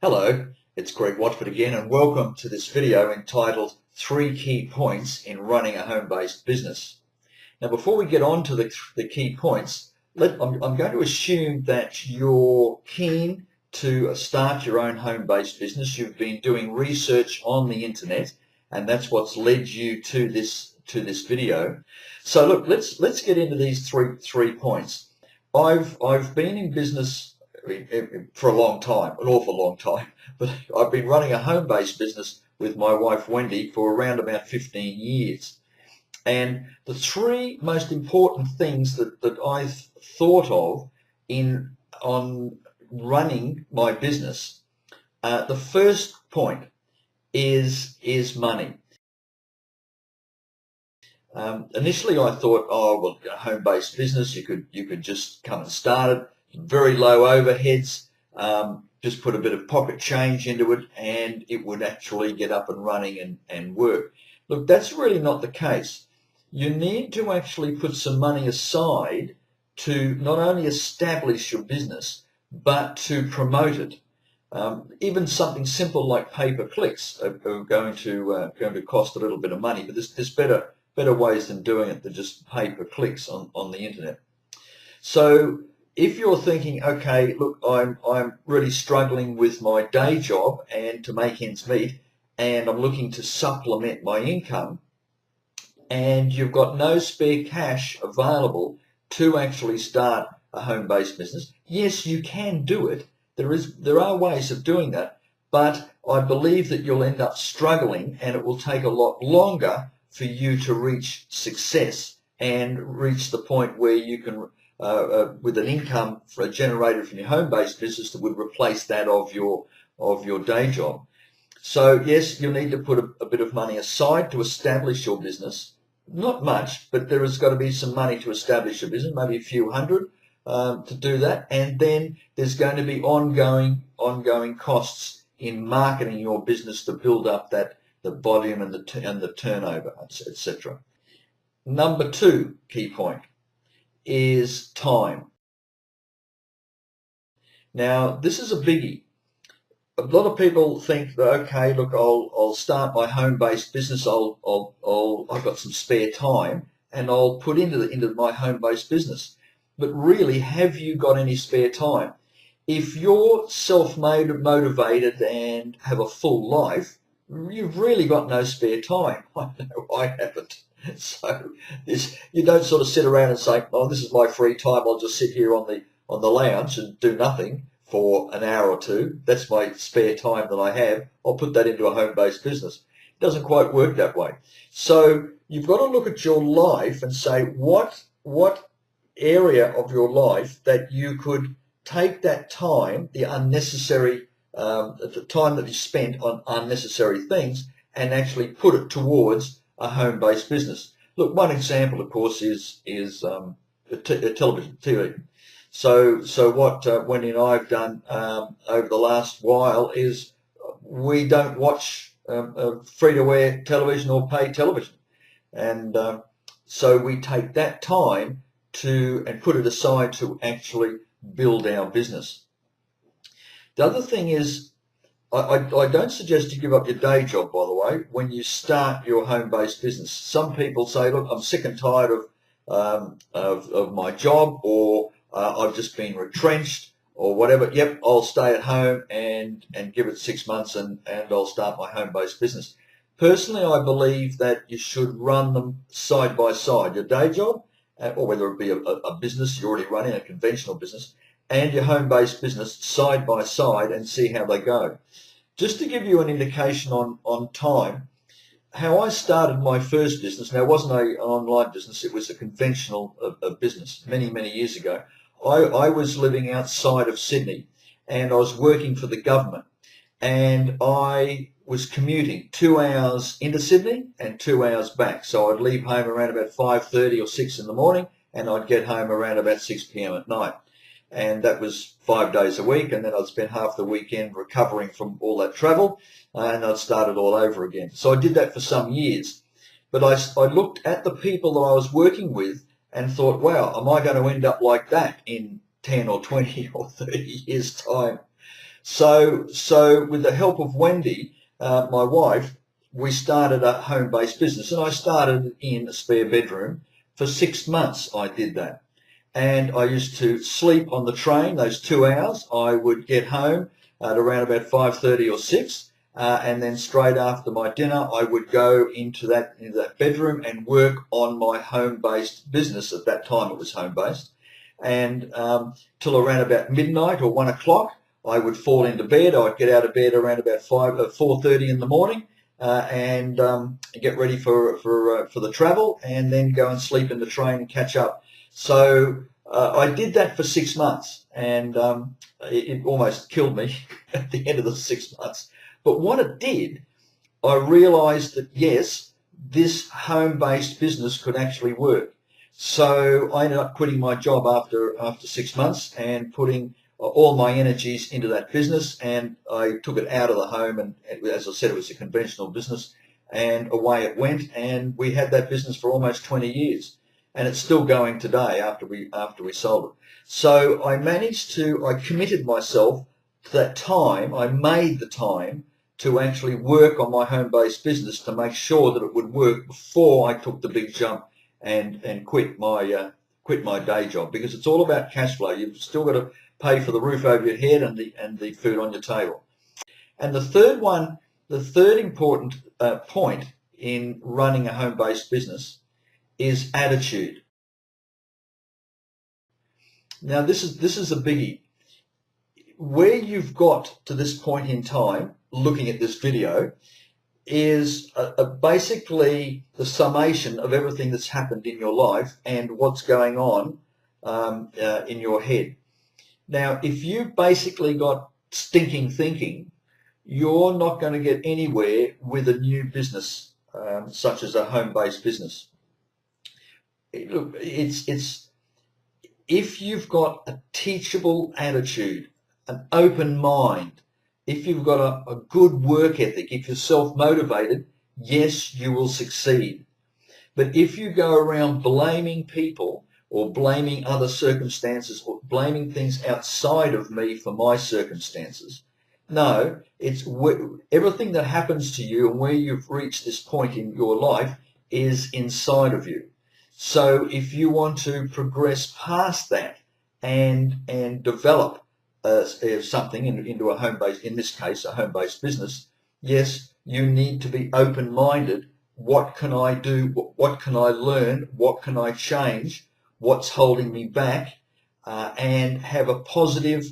Hello, it's Greg Watford again, and welcome to this video entitled 3 Key Points in Running a Home-Based Business. Now, before we get on to the key points, I'm going to assume that you're keen to start your own home-based business. You've been doing research on the internet, and that's what's led you to this video. So look, let's get into these three points. I've been in business for a long time, an awful long time, but I've been running a home-based business with my wife Wendy for around about 15 years. And the three most important things that I've thought of on running my business, the first point is money. Initially I thought, oh well, a home-based business, you could just come and start it, very low overheads, just put a bit of pocket change into it and it would actually get up and running and work. Look, that's really not the case. You need to actually put some money aside to not only establish your business but to promote it. Even something simple like pay-per-clicks are going to cost a little bit of money, but there's better ways than doing it than just pay-per-clicks on the internet. So if you're thinking, okay, look, I'm really struggling with my day job and to make ends meet, and I'm looking to supplement my income, and you've got no spare cash available to actually start a home-based business, yes, you can do it. There are ways of doing that, but I believe that you'll end up struggling and it will take a lot longer for you to reach success and reach the point where you can, with an income generated from your home-based business that would replace that of your day job. So yes, you'll need to put a bit of money aside to establish your business. Not much, but there has got to be some money to establish a business, maybe a few hundred to do that, and then there's going to be ongoing costs in marketing your business to build up the volume and the turnover, etc. Number 2 key point is time. Now, this is a biggie. A lot of people think that, okay, look, I'll start my home-based business. I've got some spare time, and I'll put into my home-based business. But really, have you got any spare time? If you're self-motivated and have a full life, you've really got no spare time. I know I haven't. So you don't sort of sit around and say, oh, this is my free time. I'll just sit here on the lounge and do nothing for an hour or two. That's my spare time that I have. I'll put that into a home-based business. It doesn't quite work that way. So you've got to look at your life and say what area of your life that you could take that time, the unnecessary, the time that you spent on unnecessary things, and actually put it towards a home-based business. Look, one example, of course, is television, TV. So what Wendy and I have done over the last while is we don't watch free-to-air television or paid television, and so we take that time and put it aside to actually build our business. The other thing is, I don't suggest you give up your day job, by the way, when you start your home-based business. Some people say, look, I'm sick and tired of my job, or I've just been retrenched, or whatever. Yep, I'll stay at home and give it 6 months and I'll start my home-based business. Personally, I believe that you should run them side by side, your day job, or whether it be a business you're already running, a conventional business, and your home-based business side by side and see how they go. Just to give you an indication on time, how I started my first business, now it wasn't an online business, it was a conventional business many years ago. I was living outside of Sydney and I was working for the government, and I was commuting 2 hours into Sydney and 2 hours back. So I'd leave home around about 5:30 or 6 in the morning, and I'd get home around about 6 p.m. at night. And that was 5 days a week, and then I'd spend half the weekend recovering from all that travel, and I'd start it all over again. So I did that for some years. But I looked at the people that I was working with and thought, wow, am I going to end up like that in 10 or 20 or 30 years' time? So with the help of Wendy, my wife, we started a home-based business, and I started in a spare bedroom. For 6 months I did that, and I used to sleep on the train those 2 hours. I would get home at around about 5:30 or 6, and then straight after my dinner I would go into that bedroom and work on my home-based business. At that time it was home-based, and till around about midnight or 1 o'clock I would fall into bed. I'd get out of bed around about 4:30 in the morning, and get ready for the travel, and then go and sleep in the train and catch up. So I did that for 6 months, and it almost killed me at the end of the 6 months. But what it did, I realized that yes, this home-based business could actually work. So I ended up quitting my job after 6 months and putting all my energies into that business, and I took it out of the home, and as I said, it was a conventional business, and away it went, and we had that business for almost 20 years, and it's still going today after we sold it. So I committed myself to that time. I made the time to actually work on my home-based business to make sure that it would work before I took the big jump and quit my day job, because it's all about cash flow. You've still got to pay for the roof over your head and the food on your table. And the third important point in running a home-based business is attitude. Now this is a biggie. Where you've got to this point in time, looking at this video, is basically the summation of everything that's happened in your life and what's going on in your head. Now, if you basically got stinking thinking, you're not going to get anywhere with a new business, such as a home-based business. Look, it's if you've got a teachable attitude, an open mind, if you've got a good work ethic, if you're self-motivated, yes, you will succeed. But if you go around blaming people, or blaming other circumstances, or blaming things outside of me for my circumstances, no, it's everything that happens to you and where you've reached this point in your life is inside of you. So if you want to progress past that and develop something into a home-based, in this case, a home-based business, yes, you need to be open-minded. What can I do? What can I learn? What can I change? What's holding me back? And have a positive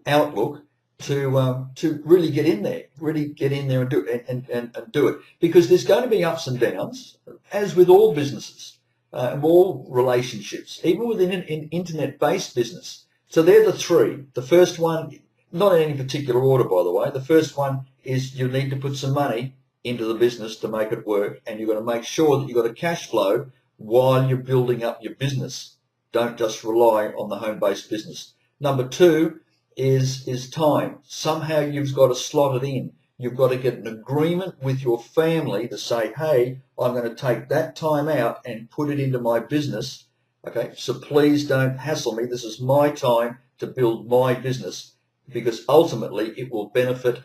outlook to really get in there, and do it, and do it. Because there's going to be ups and downs, as with all businesses, all relationships, even within an internet-based business. So they're the three. The first one, not in any particular order, by the way. The first one is you need to put some money into the business to make it work, and you've got to make sure that you've got a cash flow while you're building up your business. Don't just rely on the home-based business. Number two is time. Somehow you've got to slot it in. You've got to get an agreement with your family to say, hey, I'm going to take that time out and put it into my business. Okay, so please don't hassle me. This is my time to build my business, because ultimately it will benefit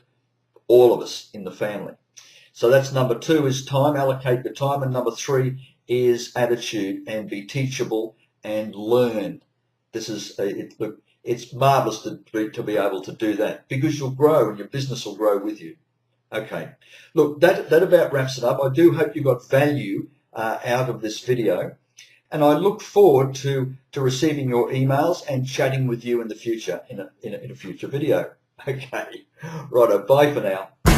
all of us in the family. So that's number two, is time. Allocate your time. And number three is attitude, and be teachable and learn. This is look, it's marvelous to be able to do that, because you'll grow and your business will grow with you. Okay, look, that about wraps it up. I do hope you got value out of this video, and I look forward to receiving your emails and chatting with you in the future in a future video. Okay, righto, bye for now.